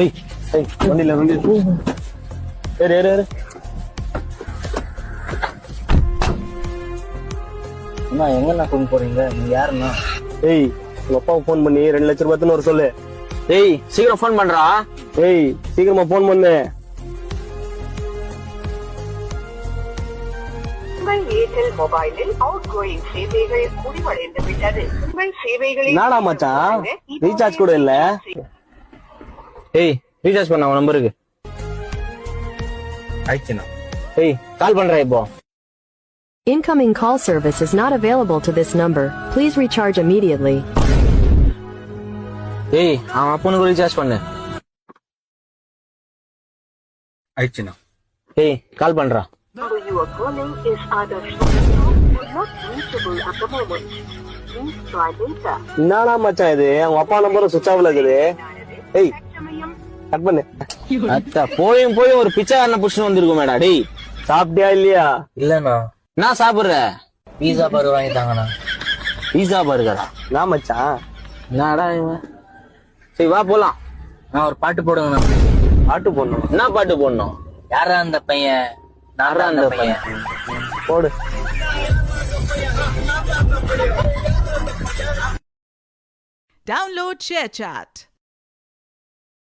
ஏய் ஏய் வண்டில ஏறு ஏறு ஏறு. அண்ணா எங்கண்ணா கொண்டு போறீங்க? நீங்க யாருண்ணா? ஏய் உங்க அப்பாவுக்கு ஃபோன் பண்ணி 2 லட்சம் ரூபாய்ன்னு ஒரு சொல்லு. டேய் சீக்கிரம் ஃபோன் பண்றா. ஏய் சீக்கிரமா ஃபோன் பண்ணு. உங்கள் ஏர்டெல் மொபைலில் அவுட்கோயிங் சேவைகள் முடிவடைந்து விட்டது. உங்கள் சேவைகளை என்னடா மச்சான் ரீசார்ஜ் கூட இல்ல. ஏய் ரீசார்ஜ் பண்ண உன் நம்பருக்கு. ஆயிடுச்சுண்ணா. ஏய் கால் பண்றேன் இப்போ. Incoming call service is not available to this number. Please recharge immediately. ஏய் அவன் அப்பனுக்கு ரீசார்ஜ் பண்ணு. ஆயிடுச்சுண்ணா. ஏய் கால் பண்றா. number you are calling is either switched off or not reachable at the moment. Please try later. என்னடா மச்சான் இது உங்க அப்பா நம்பரும் சுவிட்ச் ஆஃப்ல இருக்குது. ஏய் கட் பண்ணு. அத்தா போயும் ஒரு பிச்சைக்காரனை புடிச்சுன்னு வந்திருக்கும் மேடா. டேய் சாப்பிட்டியா இல்லையா? இல்லண்ணா. நான் சாப்பிடுற பீஸா பர்கர் வாங்கி தாங்கண்ணா. பீஸா பர்கரா? நான் மச்சான் என்னடா இவன். சரி வா போலாம். நான் ஒரு பாட்டு போடுங்கண்ணா. பாட்டு போடணும். என்ன பாட்டு போடணும்? யாரா அந்த பையன்? நாரா அந்த பையன். போடு. Download ShareChat.